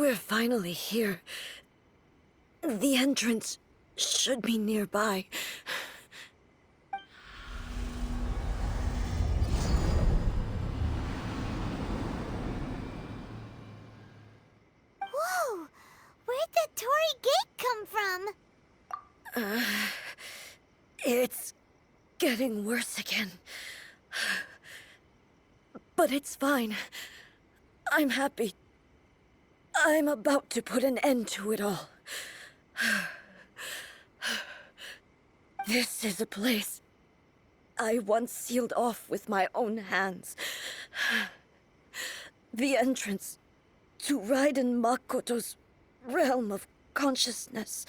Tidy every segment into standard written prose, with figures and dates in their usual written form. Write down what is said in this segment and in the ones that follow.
We're finally here. The entrance should be nearby. Whoa! Where'd the Torii Gate come from? It's getting worse again. But it's fine. I'm happy. I'm about to put an end to it all. This is a place I once sealed off with my own hands. The entrance to Raiden Makoto's realm of consciousness.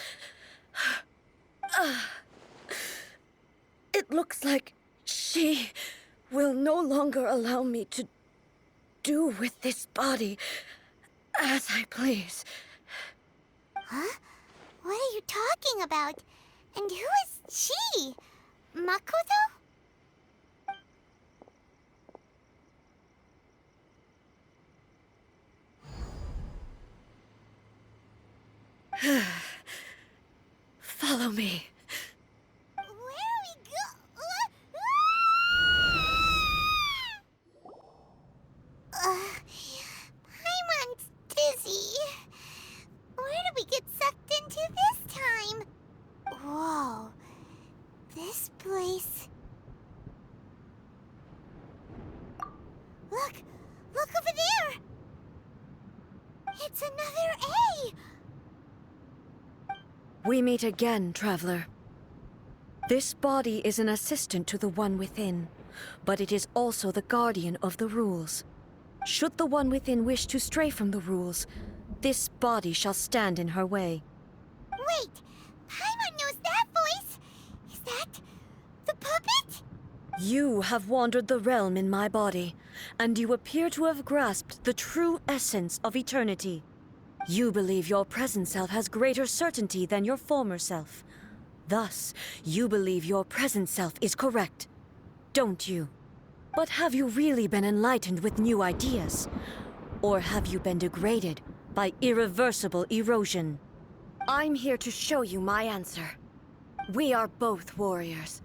It looks like she will no longer allow me to do with this body as I please. Huh? What are you talking about? And who is she? Makoto? Follow me. Where are we Paimon's dizzy. Where did we get sucked into this time? Whoa. This place... Look! Look over there! It's another A! We meet again, traveler. This body is an assistant to the One Within, but it is also the guardian of the rules. Should the One Within wish to stray from the rules, this body shall stand in her way. Wait! Paimon knows that voice! Is that... the puppet? You have wandered the realm in my body, and you appear to have grasped the true essence of eternity. You believe your present self has greater certainty than your former self. Thus, you believe your present self is correct, don't you? But have you really been enlightened with new ideas? Or have you been degraded by irreversible erosion? I'm here to show you my answer. We are both warriors,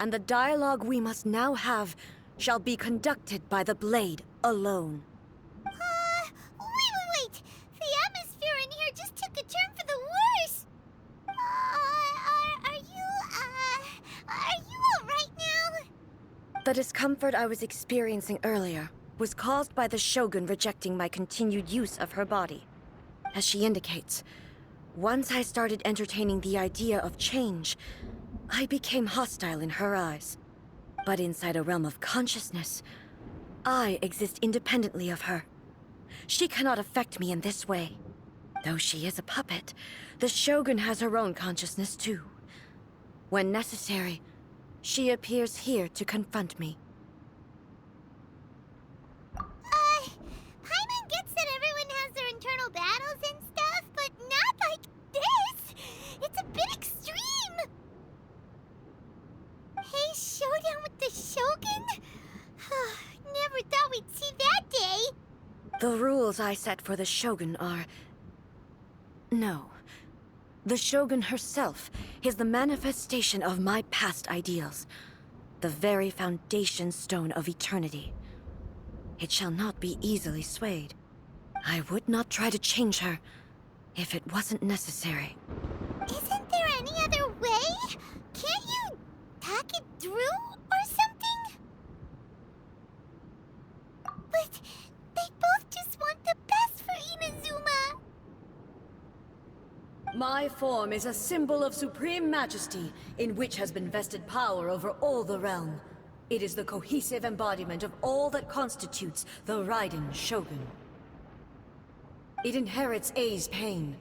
and the dialogue we must now have shall be conducted by the blade alone. Wait! The atmosphere in here just took a turn for the worse! Are you alright now? The discomfort I was experiencing earlier was caused by the Shogun rejecting my continued use of her body. As she indicates, once I started entertaining the idea of change, I became hostile in her eyes. But inside a realm of consciousness, I exist independently of her. She cannot affect me in this way. Though she is a puppet, the Shogun has her own consciousness too. When necessary, she appears here to confront me. Paimon gets that everyone has their internal battles and stuff, but not like this! It's a bit extreme! Hey, showdown with the Shogun? Never thought we'd see that day! The rules I set for the Shogun are... No. The Shogun herself is the manifestation of my past ideals. The very foundation stone of eternity. It shall not be easily swayed. I would not try to change her if it wasn't necessary. Isn't there any other way? Can't you talk it through or something? But they both just want the best for Inazuma. My form is a symbol of supreme majesty, in which has been vested power over all the realm. It is the cohesive embodiment of all that constitutes the Raiden Shogun. It inherits Ei's pain,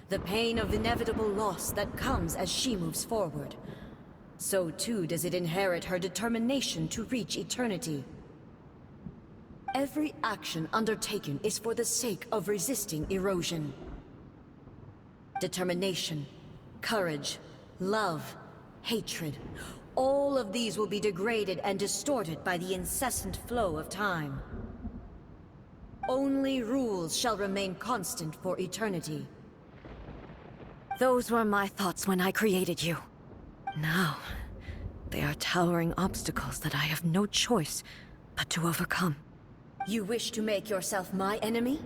the pain of inevitable loss that comes as she moves forward. So too does it inherit her determination to reach eternity. Every action undertaken is for the sake of resisting erosion. Determination, courage, love, hatred. All of these will be degraded and distorted by the incessant flow of time. Only rules shall remain constant for eternity. Those were my thoughts when I created you. Now, they are towering obstacles that I have no choice but to overcome. You wish to make yourself my enemy?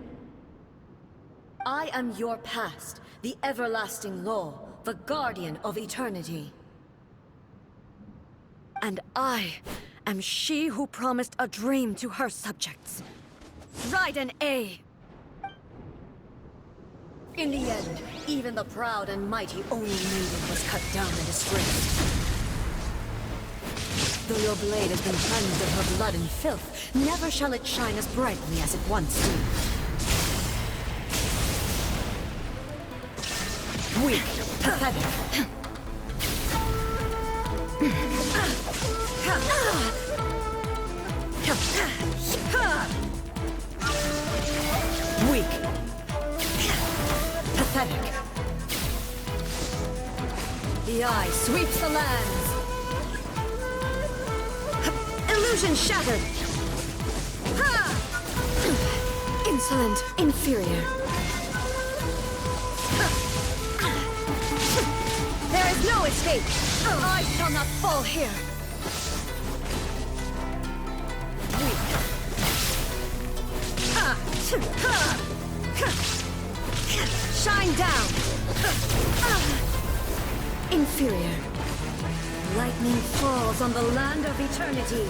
I am your past, the everlasting law, the guardian of eternity. And I am she who promised a dream to her subjects. Raiden A. In the end, even the proud and mighty Oni maiden was cut down and disgraced. Though your blade has been cleansed of her blood and filth, never shall it shine as brightly as it once did. Weak, pathetic. Weak. Pathetic. The eye sweeps the lands. Illusion shattered. Insolent, inferior. There is no escape. I shall not fall here. Shine down! Inferior. Lightning falls on the land of eternity.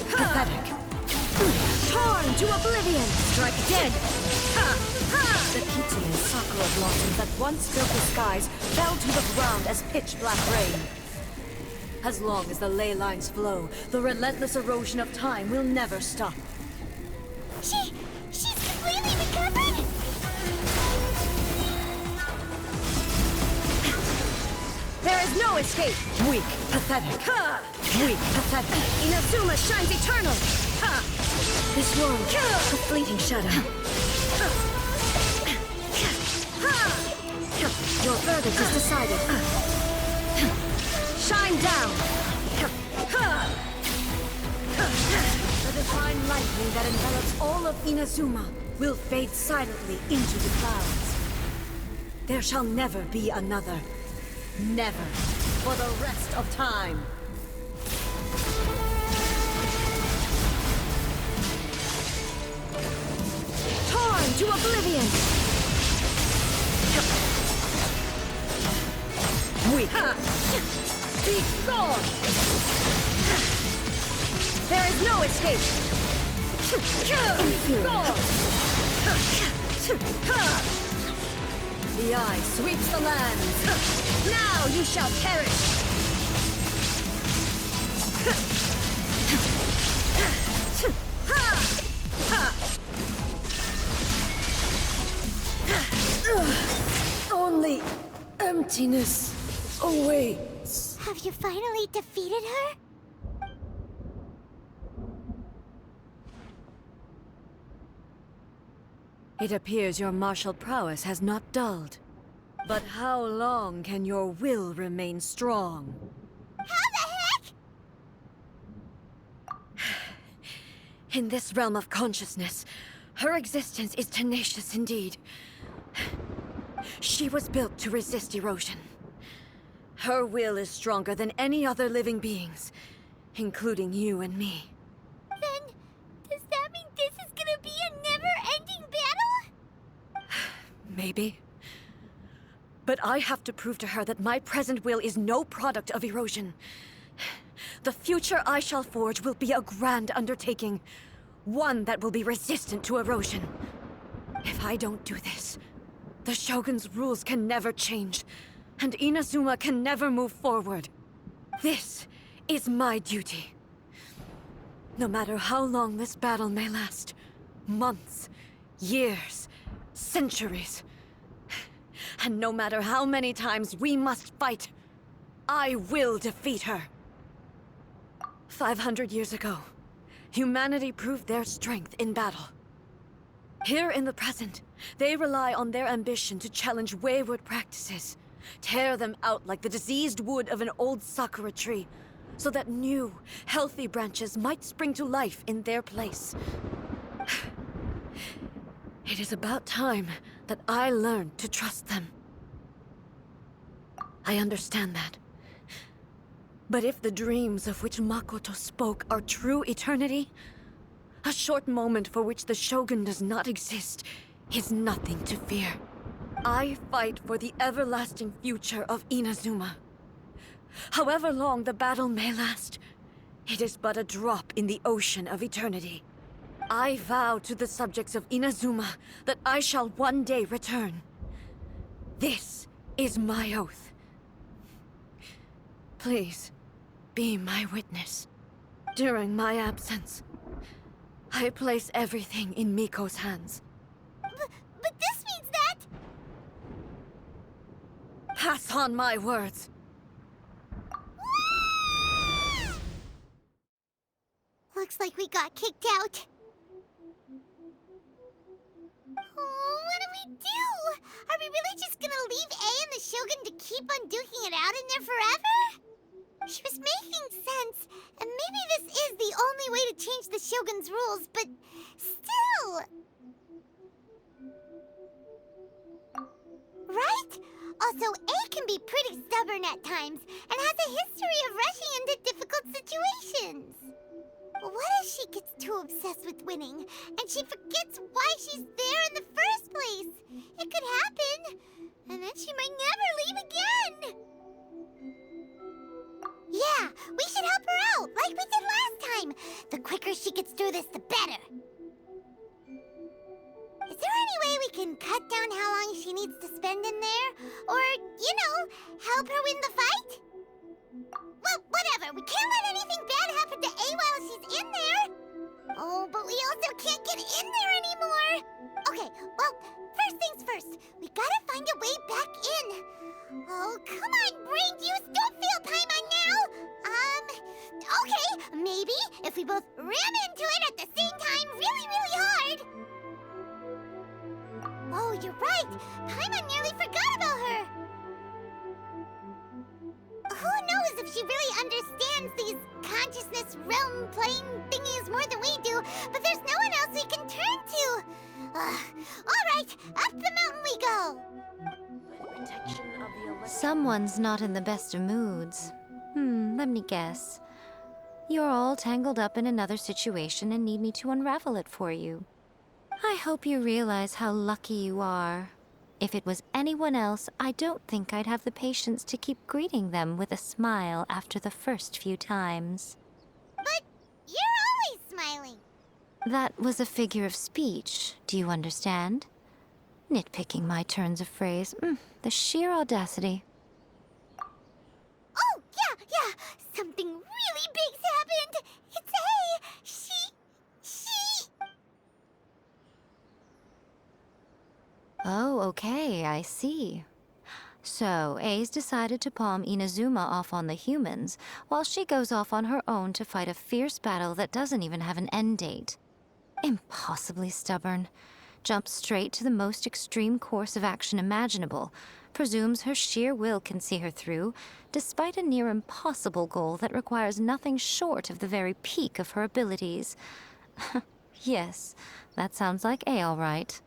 Pathetic. Torn to oblivion! Strike dead! The pity and sucker of blossoms that once filled the skies fell to the ground as pitch-black rain. As long as the ley lines flow, the relentless erosion of time will never stop. She's completely recovered? There is no escape! Weak, pathetic. Weak, pathetic. Inazuma shines eternal! This world, a fleeting shadow. Your verdict is decided. Shine down! The divine lightning that envelops all of Inazuma will fade silently into the clouds. There shall never be another. Never. For the rest of time. Torn to oblivion! Weak. Be gone! There is no escape! Gone! The eye sweeps the lands! Now you shall perish! Only emptiness awaits. Have you finally defeated her? It appears your martial prowess has not dulled. But how long can your will remain strong? How the heck? In this realm of consciousness, her existence is tenacious indeed. She was built to resist erosion. Her will is stronger than any other living being's, including you and me. Then, does that mean this is gonna be a never-ending battle? Maybe. But I have to prove to her that my present will is no product of erosion. The future I shall forge will be a grand undertaking, one that will be resistant to erosion. If I don't do this, the Shogun's rules can never change, and Inazuma can never move forward. This is my duty. No matter how long this battle may last, months, years, centuries, and no matter how many times we must fight, I will defeat her. 500 years ago, humanity proved their strength in battle. Here in the present, they rely on their ambition to challenge wayward practices, tear them out like the diseased wood of an old sakura tree, so that new, healthy branches might spring to life in their place. It is about time that I learned to trust them. I understand that. But if the dreams of which Makoto spoke are true eternity, a short moment for which the Shogun does not exist is nothing to fear. I fight for the everlasting future of Inazuma. However long the battle may last, it is but a drop in the ocean of eternity. I vow to the subjects of Inazuma that I shall one day return. This is my oath. Please, be my witness. During my absence, I place everything in Miko's hands. But this means that... Pass on my words. Looks like we got kicked out. Oh, what do we do? Are we really just gonna leave A and the Shogun to keep on duking it out in there forever? She was making sense, and maybe this is the only way to change the Shogun's rules, but still... Right? Also, A can be pretty stubborn at times, and has a history of rushing into difficult situations. What if she gets too obsessed with winning, and she forgets why she's there in the first place? It could happen, and then she might never leave again. Yeah, we should help her out, like we did last time. The quicker she gets through this, the better. Is there any way we can cut down how long she needs to spend in there? Or, you know, help her win the fight? Well, whatever. We can't let anything bad happen to A while she's in there. Oh, but we also can't get in there anymore. Okay, well, first things first. We gotta find a way back in. Oh, come on, brain juice. Don't feel Paimon now. Okay, maybe if we both ram into it at the same time really, really hard. Oh, you're right. Paimon nearly forgot about her. Who knows if she really understands these consciousness realm plane thingies more than we do, but there's no one else we can turn to. All right, up the mountain we go. Someone's not in the best of moods. Let me guess. You're all tangled up in another situation and need me to unravel it for you. I hope you realize how lucky you are. If it was anyone else, I don't think I'd have the patience to keep greeting them with a smile after the first few times. But you're always smiling. That was a figure of speech, do you understand? Nitpicking my turns of phrase. The sheer audacity. Oh, yeah. Something really big's happened. It's A. She... Oh, okay, I see. So, A's decided to palm Inazuma off on the humans, while she goes off on her own to fight a fierce battle that doesn't even have an end date. Impossibly stubborn. Jumps straight to the most extreme course of action imaginable, presumes her sheer will can see her through, despite a near impossible goal that requires nothing short of the very peak of her abilities. Yes, that sounds like A all right.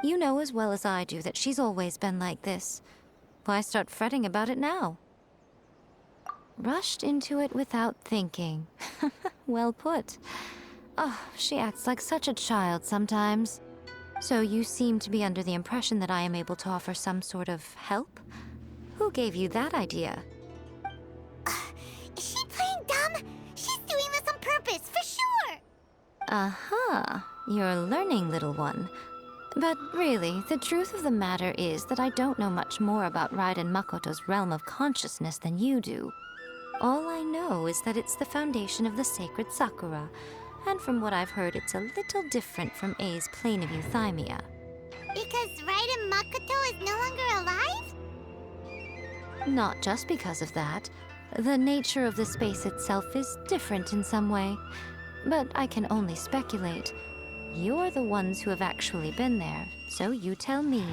You know as well as I do that she's always been like this. Why start fretting about it now? Rushed into it without thinking. Well put. Oh, she acts like such a child sometimes. So you seem to be under the impression that I am able to offer some sort of help? Who gave you that idea? Is she playing dumb? She's doing this on purpose, for sure! Aha, you're learning, little one. But really, the truth of the matter is that I don't know much more about Raiden Makoto's realm of consciousness than you do. All I know is that it's the foundation of the sacred Sakura, and from what I've heard, it's a little different from A's plane of euthymia. Because Raiden Makoto is no longer alive? Not just because of that. The nature of the space itself is different in some way. But I can only speculate. You're the ones who have actually been there, so you tell me,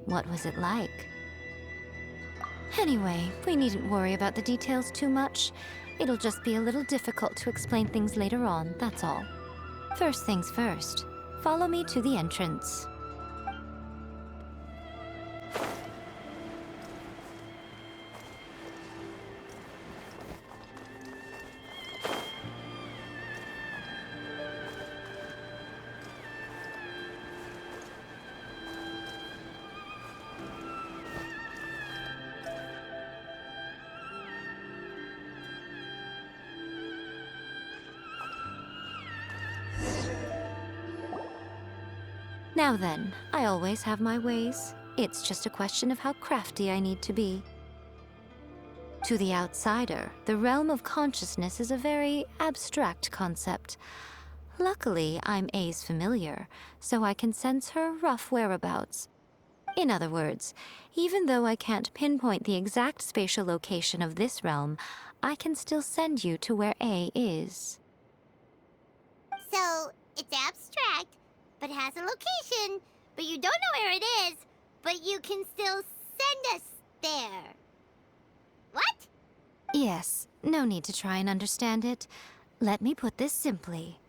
what was it like? Anyway, we needn't worry about the details too much. It'll just be a little difficult to explain things later on, that's all. First things first, follow me to the entrance. Now then, I always have my ways. It's just a question of how crafty I need to be. To the outsider, the realm of consciousness is a very abstract concept. Luckily, I'm A's familiar, so I can sense her rough whereabouts. In other words, even though I can't pinpoint the exact spatial location of this realm, I can still send you to where A is. So, it's abstract, but has a location, but you don't know where it is, but you can still send us there. What? Yes, no need to try and understand it. Let me put this simply.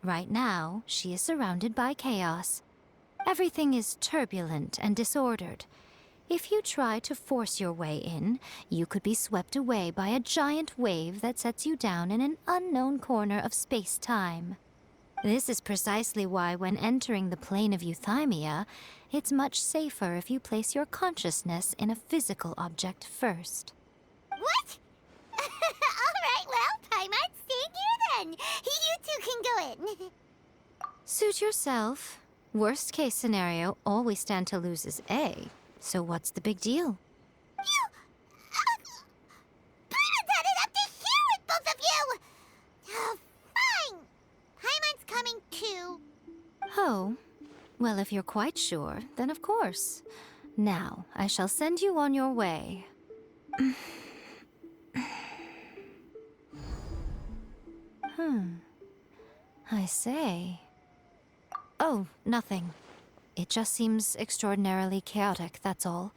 Right now, she is surrounded by chaos. Everything is turbulent and disordered. If you try to force your way in, you could be swept away by a giant wave that sets you down in an unknown corner of space-time. This is precisely why when entering the plane of euthymia, it's much safer if you place your consciousness in a physical object first. What? Alright, well, Paimon, stay here then. You two can go in. Suit yourself. Worst case scenario, all we stand to lose is A. So what's the big deal? You... Paimon's had it up to here with both of you! Oh, fine. Paimon's coming too. Oh, well, if you're quite sure, then of course. Now, I shall send you on your way. I say. Oh, nothing. It just seems extraordinarily chaotic, that's all.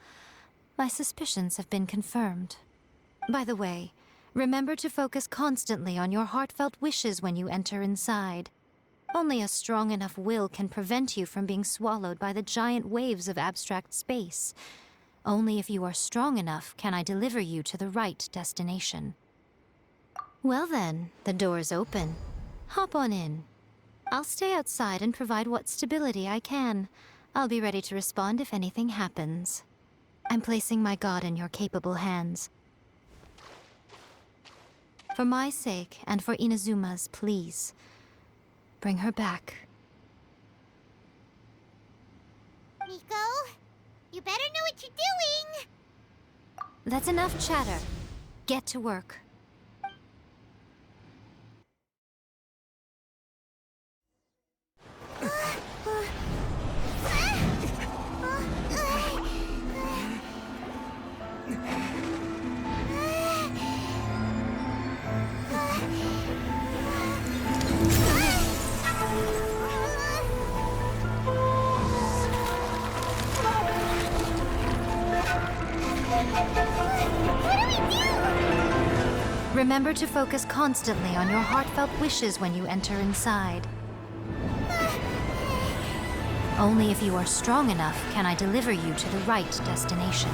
My suspicions have been confirmed. By the way, remember to focus constantly on your heartfelt wishes when you enter inside. Only a strong enough will can prevent you from being swallowed by the giant waves of abstract space. Only if you are strong enough can I deliver you to the right destination. Well then, the door's open. Hop on in. I'll stay outside and provide what stability I can. I'll be ready to respond if anything happens. I'm placing my god in your capable hands. For my sake, and for Inazuma's, please, bring her back. Miko, you better know what you're doing. That's enough chatter. Get to work. Remember to focus constantly on your heartfelt wishes when you enter inside. Only if you are strong enough can I deliver you to the right destination.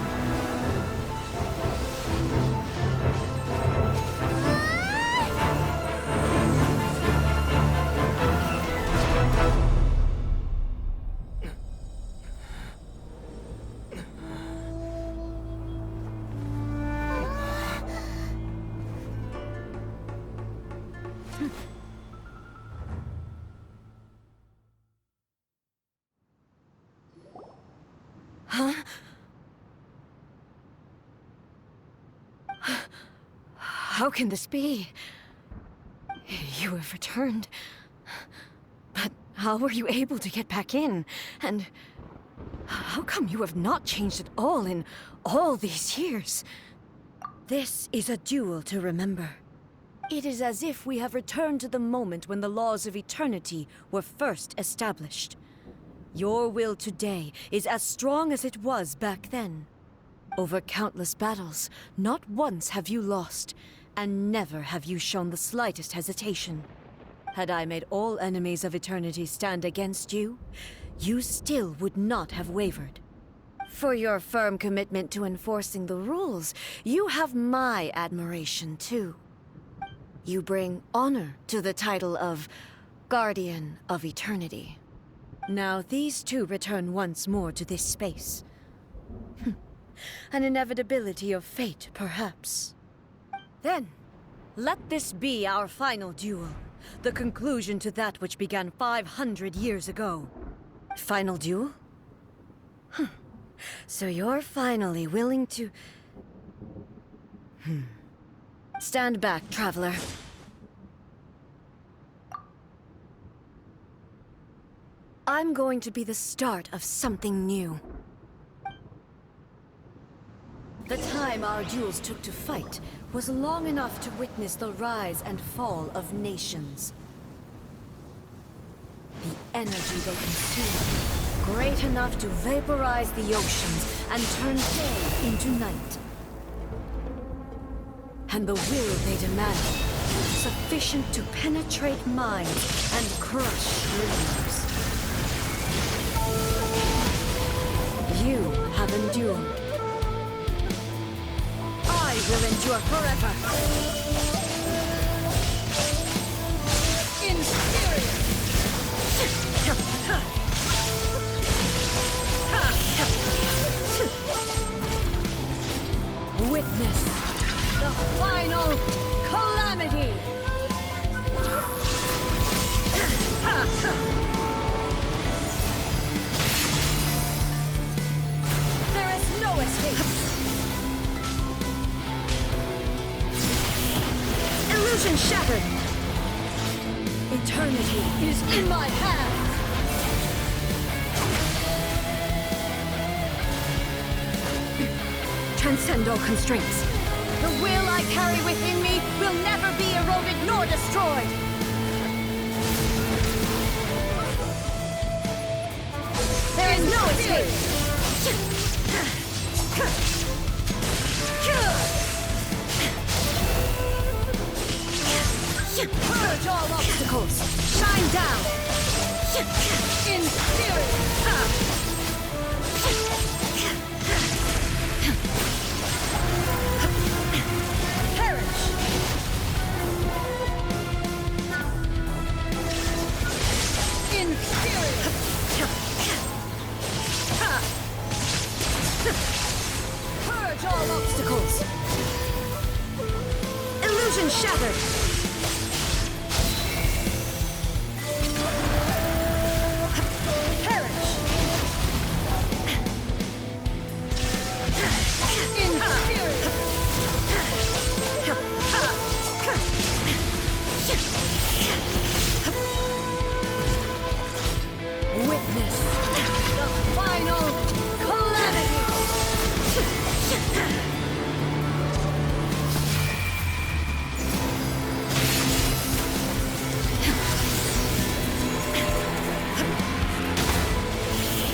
How can this be? You have returned. But how were you able to get back in? And how come you have not changed at all in all these years? This is a duel to remember. It is as if we have returned to the moment when the laws of eternity were first established. Your will today is as strong as it was back then. Over countless battles, not once have you lost, and never have you shown the slightest hesitation. Had I made all enemies of eternity stand against you, you still would not have wavered. For your firm commitment to enforcing the rules, you have my admiration too. You bring honor to the title of Guardian of Eternity. Now these two return once more to this space. An inevitability of fate, perhaps. Then, let this be our final duel. The conclusion to that which began 500 years ago. Final duel? So you're finally willing to... Stand back, traveler. I'm going to be the start of something new. The time our duels took to fight was long enough to witness the rise and fall of nations. The energy they consume, great enough to vaporize the oceans and turn day into night. And the will they demand, sufficient to penetrate minds and crush dreams. You have endured. I will endure forever. In spirit. Witness the final calamity. There is no escape. Illusion shattered! Eternity is in my hands! Transcend all constraints. The will I carry within me will never be eroded nor destroyed! There is no escape! Purge all obstacles! Shine down! In spirit! Perish! In spirit! Purge all obstacles! Illusion shattered! Witness the final calamity!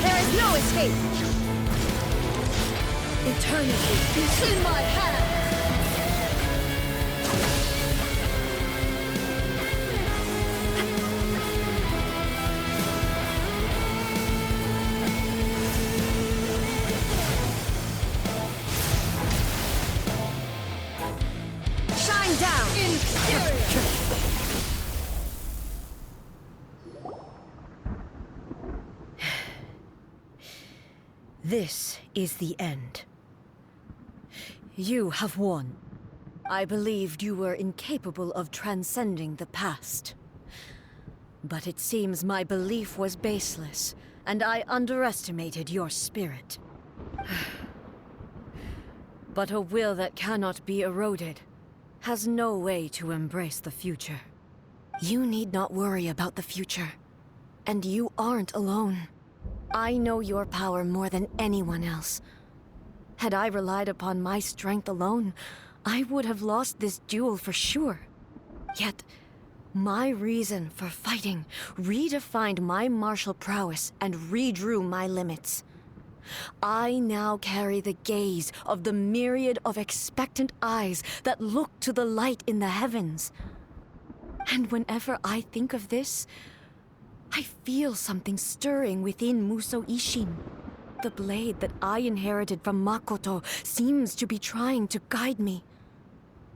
There is no escape! Eternity is in my hands! Down in spirit. This is the end. You have won. I believed you were incapable of transcending the past. But it seems my belief was baseless, and I underestimated your spirit. But a will that cannot be eroded has no way to embrace the future. You need not worry about the future. And you aren't alone. I know your power more than anyone else. Had I relied upon my strength alone, I would have lost this duel for sure. Yet, my reason for fighting redefined my martial prowess and redrew my limits. I now carry the gaze of the myriad of expectant eyes that look to the light in the heavens. And whenever I think of this, I feel something stirring within Muso Ishin. The blade that I inherited from Makoto seems to be trying to guide me,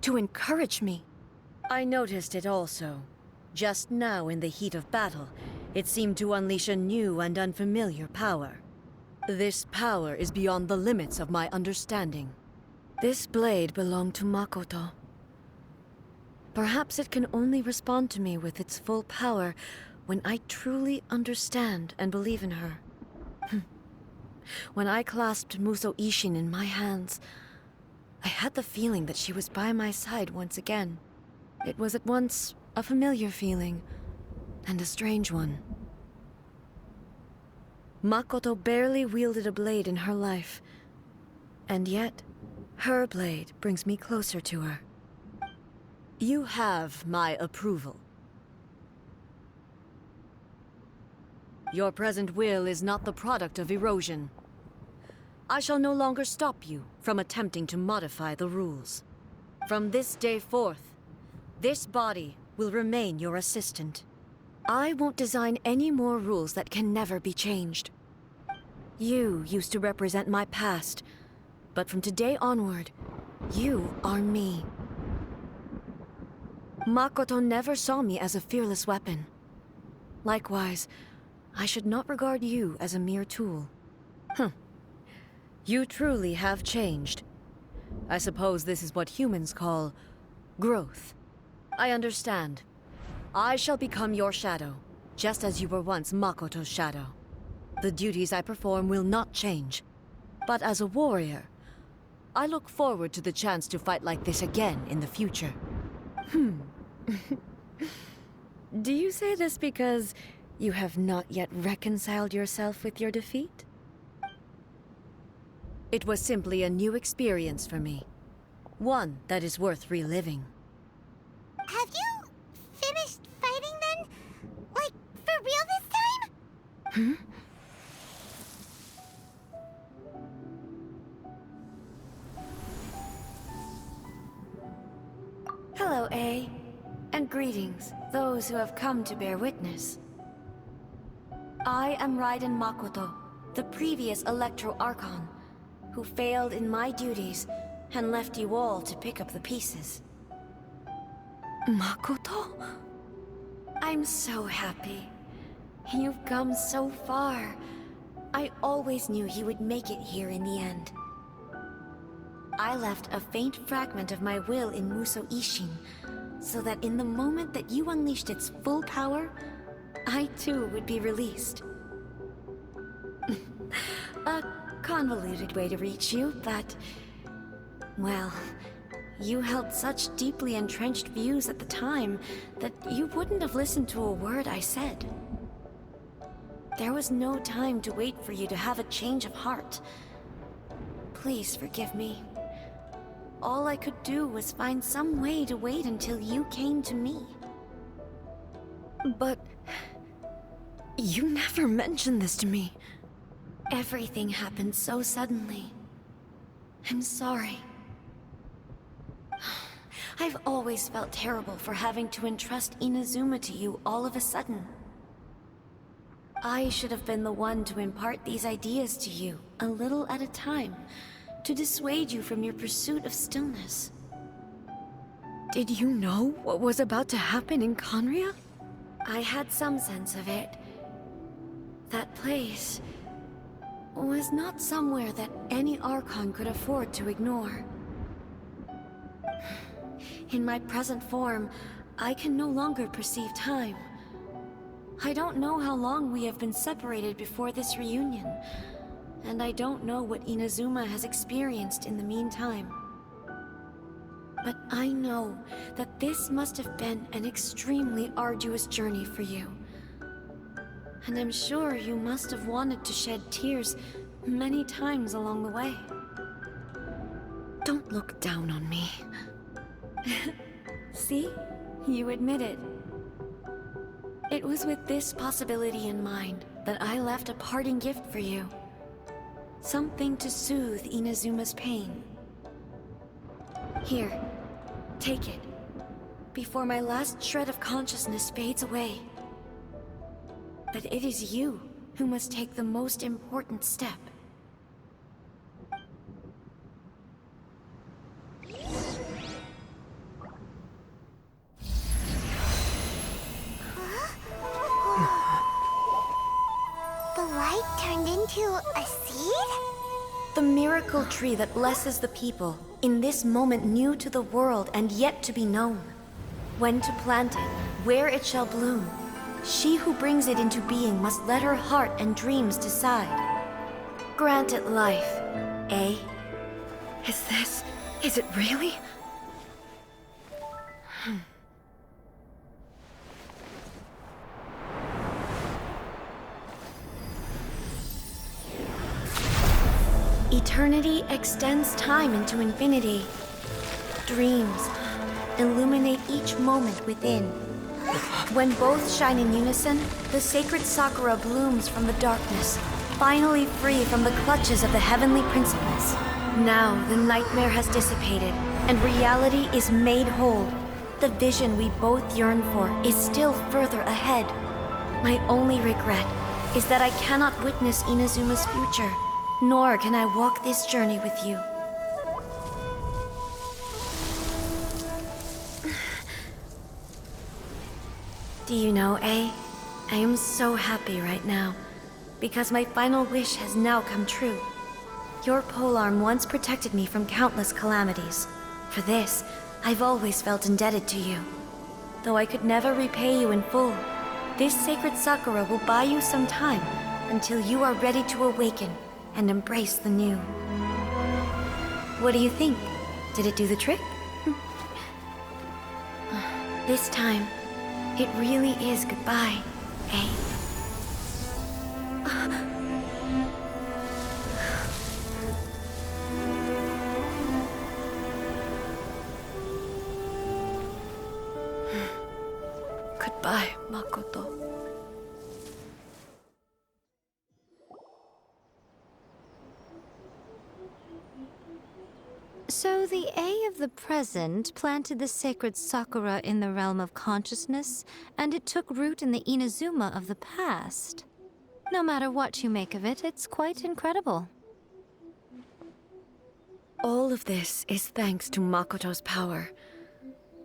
to encourage me. I noticed it also. Just now in the heat of battle, it seemed to unleash a new and unfamiliar power. This power is beyond the limits of my understanding. This blade belonged to Makoto. Perhaps it can only respond to me with its full power when I truly understand and believe in her. When I clasped Muso Ishin in my hands, I had the feeling that she was by my side once again. It was at once a familiar feeling and a strange one. Makoto barely wielded a blade in her life, and yet her blade brings me closer to her. You have my approval. Your present will is not the product of erosion. I shall no longer stop you from attempting to modify the rules. From this day forth, this body will remain your assistant. I won't design any more rules that can never be changed. You used to represent my past, but from today onward, you are me. Makoto never saw me as a fearless weapon. Likewise, I should not regard you as a mere tool. You truly have changed. I suppose this is what humans call growth. I understand. I shall become your shadow, just as you were once Makoto's shadow. The duties I perform will not change. But as a warrior, I look forward to the chance to fight like this again in the future. Do you say this because you have not yet reconciled yourself with your defeat? It was simply a new experience for me. One that is worth reliving. Have you finished fighting then? Like, for real this time? Hello, A. And greetings, those who have come to bear witness. I am Raiden Makoto, the previous Electro Archon, who failed in my duties and left you all to pick up the pieces. Makoto? I'm so happy. You've come so far. I always knew you would make it here in the end. I left a faint fragment of my will in Muso Ishin, so that in the moment that you unleashed its full power, I too would be released. A convoluted way to reach you, but... well, you held such deeply entrenched views at the time that you wouldn't have listened to a word I said. There was no time to wait for you to have a change of heart. Please forgive me. All I could do was find some way to wait until you came to me. But... you never mentioned this to me. Everything happened so suddenly. I'm sorry. I've always felt terrible for having to entrust Inazuma to you all of a sudden. I should have been the one to impart these ideas to you, a little at a time, to dissuade you from your pursuit of stillness. Did you know what was about to happen in Conria? I had some sense of it. That place was not somewhere that any Archon could afford to ignore. In my present form, I can no longer perceive time. I don't know how long we have been separated before this reunion, and I don't know what Inazuma has experienced in the meantime. But I know that this must have been an extremely arduous journey for you. And I'm sure you must have wanted to shed tears many times along the way. Don't look down on me. See? You admit it. It was with this possibility in mind that I left a parting gift for you. Something to soothe Inazuma's pain. Here, take it, before my last shred of consciousness fades away. But it is you who must take the most important step. The light turned into a seed? The miracle tree that blesses the people, in this moment new to the world and yet to be known. When to plant it, where it shall bloom. She who brings it into being must let her heart and dreams decide. Grant it life, eh? Is it really? Eternity extends time into infinity. Dreams illuminate each moment within. When both shine in unison, the sacred Sakura blooms from the darkness, finally free from the clutches of the heavenly principles. Now the nightmare has dissipated, and reality is made whole. The vision we both yearn for is still further ahead. My only regret is that I cannot witness Inazuma's future, nor can I walk this journey with you. Do you know, I am so happy right now, because my final wish has now come true. Your polearm once protected me from countless calamities. For this, I've always felt indebted to you. Though I could never repay you in full, this sacred Sakura will buy you some time until you are ready to awaken and embrace the new. What do you think? Did it do the trick? This time, it really is goodbye, eh? Goodbye, Makoto. So the A of the present planted the sacred Sakura in the realm of consciousness, and it took root in the Inazuma of the past. No matter what you make of it, it's quite incredible. All of this is thanks to Makoto's power.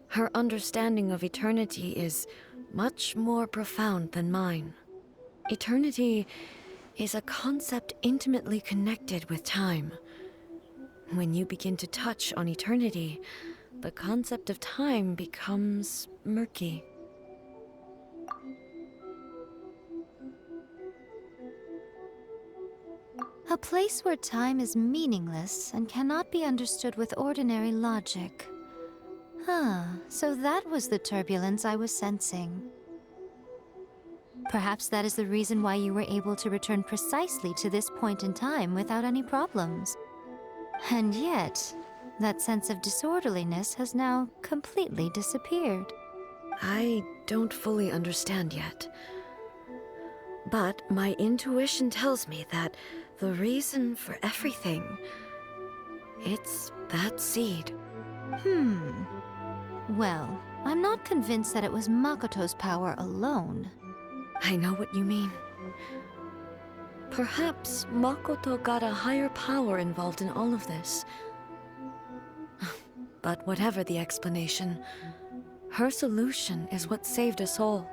Her understanding of eternity is much more profound than mine. Eternity is a concept intimately connected with time. When you begin to touch on eternity, the concept of time becomes murky. A place where time is meaningless and cannot be understood with ordinary logic. So that was the turbulence I was sensing. Perhaps that is the reason why you were able to return precisely to this point in time without any problems. And yet, that sense of disorderliness has now completely disappeared. I don't fully understand yet. But my intuition tells me that the reason for everything, it's that seed. Well, I'm not convinced that it was Makoto's power alone. I know what you mean. Perhaps Makoto got a higher power involved in all of this. But whatever the explanation, her solution is what saved us all.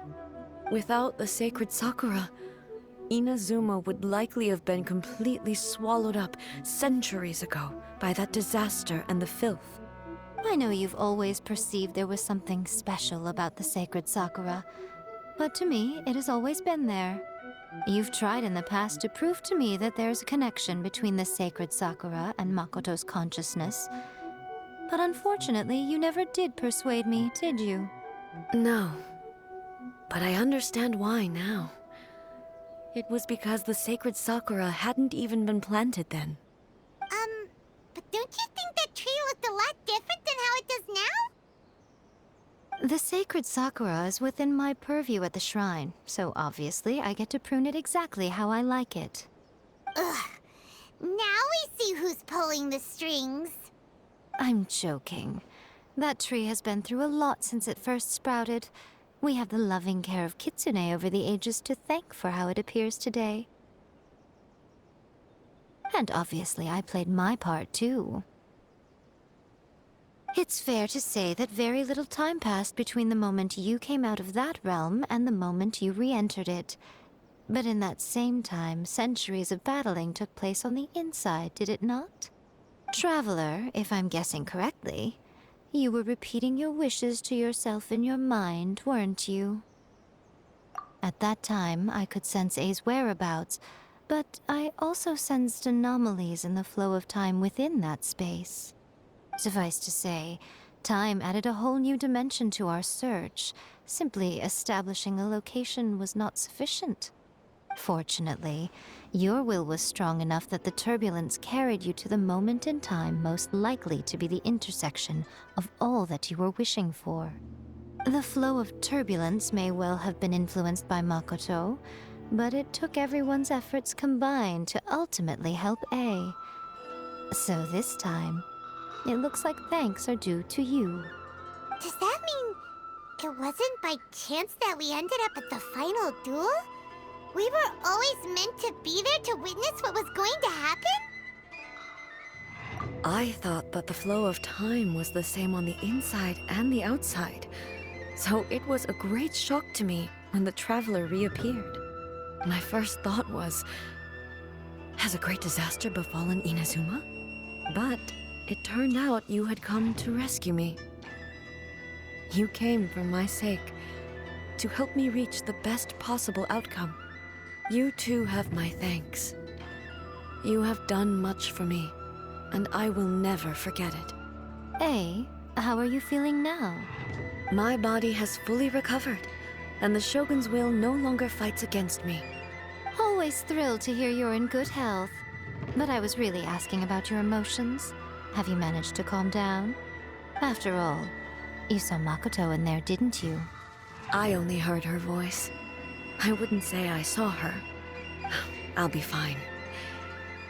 Without the sacred Sakura, Inazuma would likely have been completely swallowed up centuries ago by that disaster and the filth. I know you've always perceived there was something special about the sacred Sakura, but to me, it has always been there. You've tried in the past to prove to me that there's a connection between the sacred Sakura and Makoto's consciousness, but unfortunately, you never did persuade me, did you? No, but I understand why now. It was because the sacred Sakura hadn't even been planted then. But don't you think that tree looked a lot different than how it does The sacred sakura is within my purview at the shrine, so obviously I get to prune it exactly how I like it. Ugh. Now we see who's pulling the strings. I'm joking. That tree has been through a lot since it first sprouted. We have the loving care of Kitsune over the ages to thank for how it appears today. And obviously I played my part too. It's fair to say that very little time passed between the moment you came out of that realm and the moment you re-entered it. But in that same time, centuries of battling took place on the inside, did it not? Traveler, if I'm guessing correctly, you were repeating your wishes to yourself in your mind, weren't you? At that time, I could sense A's whereabouts, but I also sensed anomalies in the flow of time within that space. Suffice to say, time added a whole new dimension to our search. Simply establishing a location was not sufficient. Fortunately, your will was strong enough that the turbulence carried you to the moment in time most likely to be the intersection of all that you were wishing for. The flow of turbulence may well have been influenced by Makoto, but it took everyone's efforts combined to ultimately help A. So this time, it looks like thanks are due to you. Does that mean it wasn't by chance that we ended up at the final duel? We were always meant to be there to witness what was going to happen? I thought that the flow of time was the same on the inside and the outside. So it was a great shock to me when the traveler reappeared. My first thought was, has a great disaster befallen Inazuma? But it turned out you had come to rescue me. You came for my sake, to help me reach the best possible outcome. You too have my thanks. You have done much for me, and I will never forget it. A, how are you feeling now? My body has fully recovered, and the Shogun's will no longer fights against me. Always thrilled to hear you're in good health. But I was really asking about your emotions. Have you managed to calm down? After all, you saw Makoto in there, didn't you? I only heard her voice. I wouldn't say I saw her. I'll be fine.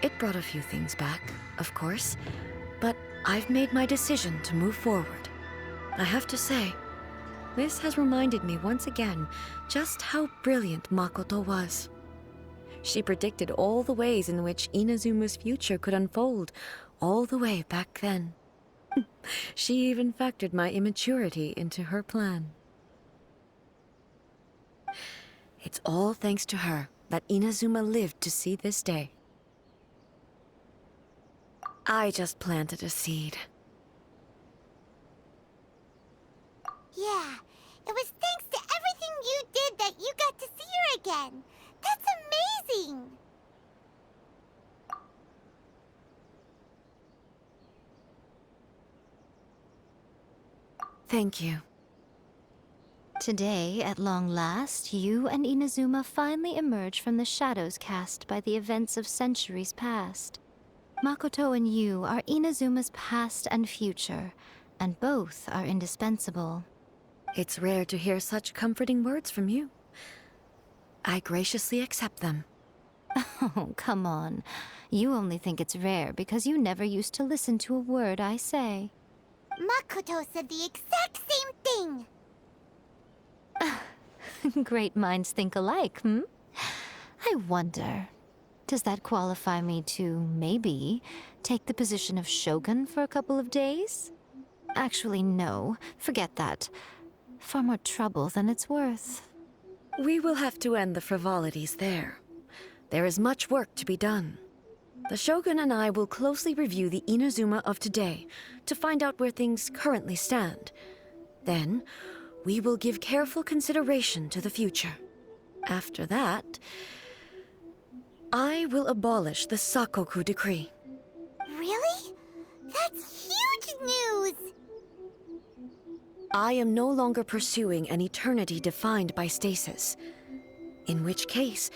It brought a few things back, of course, but I've made my decision to move forward. I have to say, this has reminded me once again just how brilliant Makoto was. She predicted all the ways in which Inazuma's future could unfold, all the way back then. She even factored my immaturity into her plan. It's all thanks to her that Inazuma lived to see this day. I just planted a seed. Yeah, it was thanks to everything you did that you got to see her again. That's amazing! Thank you. Today, at long last, you and Inazuma finally emerge from the shadows cast by the events of centuries past. Makoto and you are Inazuma's past and future, and both are indispensable. It's rare to hear such comforting words from you. I graciously accept them. Oh, come on. You only think it's rare because you never used to listen to a word I say. Makoto said the exact same thing! Great minds think alike, hmm? I wonder, does that qualify me to, maybe, take the position of Shogun for a couple of days? Actually, no. Forget that. Far more trouble than it's worth. We will have to end the frivolities there. There is much work to be done. The Shogun and I will closely review the Inazuma of today to find out where things currently stand. Then, we will give careful consideration to the future. After that, I will abolish the Sakoku decree. Really? That's huge news! I am no longer pursuing an eternity defined by stasis. In which case,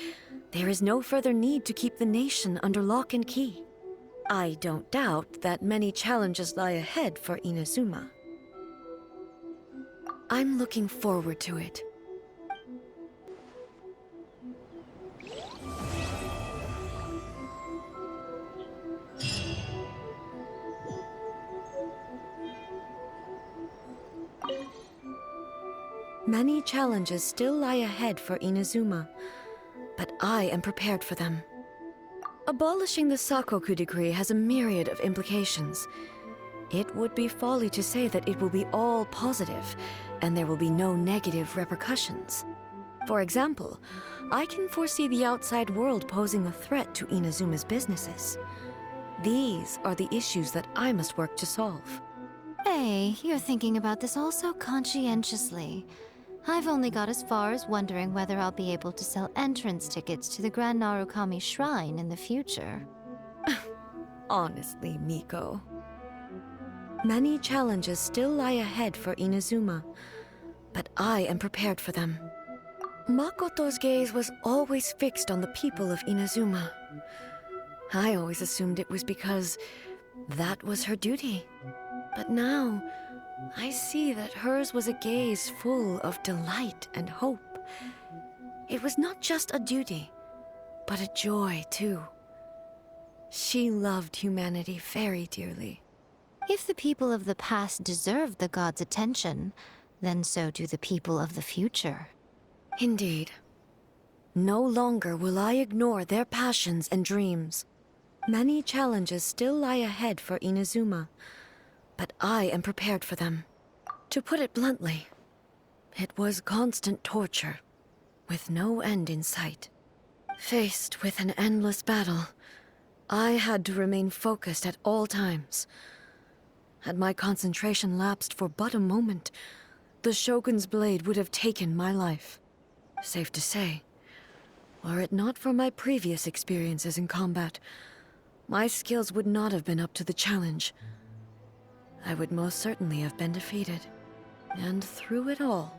there is no further need to keep the nation under lock and key. I don't doubt that many challenges lie ahead for Inazuma. I'm looking forward to it. Many challenges still lie ahead for Inazuma, but I am prepared for them. Abolishing the Sakoku decree has a myriad of implications. It would be folly to say that it will be all positive, and there will be no negative repercussions. For example, I can foresee the outside world posing a threat to Inazuma's businesses. These are the issues that I must work to solve. Hey, you're thinking about this all so conscientiously. I've only got as far as wondering whether I'll be able to sell entrance tickets to the Grand Narukami Shrine in the future. Honestly, Miko. Many challenges still lie ahead for Inazuma, but I am prepared for them. Makoto's gaze was always fixed on the people of Inazuma. I always assumed it was because that was her duty. But now, I see that hers was a gaze full of delight and hope. It was not just a duty, but a joy, too. She loved humanity very dearly. If the people of the past deserve the god's attention, then so do the people of the future. Indeed. No longer will I ignore their passions and dreams. Many challenges still lie ahead for Inazuma, but I am prepared for them. To put it bluntly, it was constant torture, with no end in sight. Faced with an endless battle, I had to remain focused at all times. Had my concentration lapsed for but a moment, the Shogun's blade would have taken my life. Safe to say, were it not for my previous experiences in combat, my skills would not have been up to the challenge. I would most certainly have been defeated. And through it all,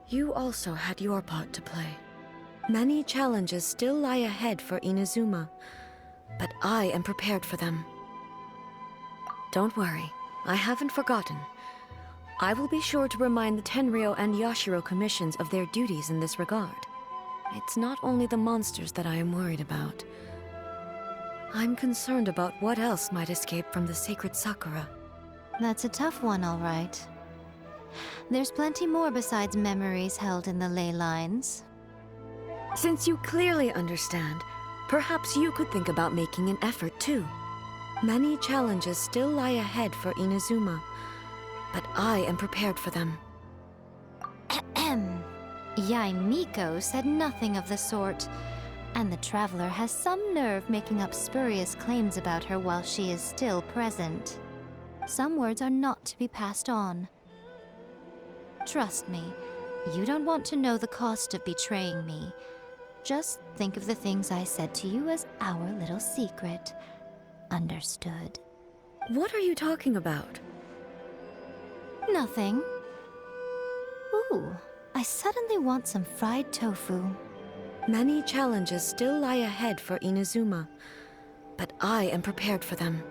you also had your part to play. Many challenges still lie ahead for Inazuma, but I am prepared for them. Don't worry, I haven't forgotten. I will be sure to remind the Tenryou and Yashiro commissions of their duties in this regard. It's not only the monsters that I am worried about. I'm concerned about what else might escape from the sacred Sakura. That's a tough one, all right. There's plenty more besides memories held in the ley lines. Since you clearly understand, perhaps you could think about making an effort too. Many challenges still lie ahead for Inazuma, but I am prepared for them. Ahem. Miko said nothing of the sort, and the Traveler has some nerve making up spurious claims about her while she is still present. Some words are not to be passed on. Trust me, you don't want to know the cost of betraying me. Just think of the things I said to you as our little secret. Understood? What are you talking about? Nothing. Ooh, I suddenly want some fried tofu. Many challenges still lie ahead for Inazuma, but I am prepared for them.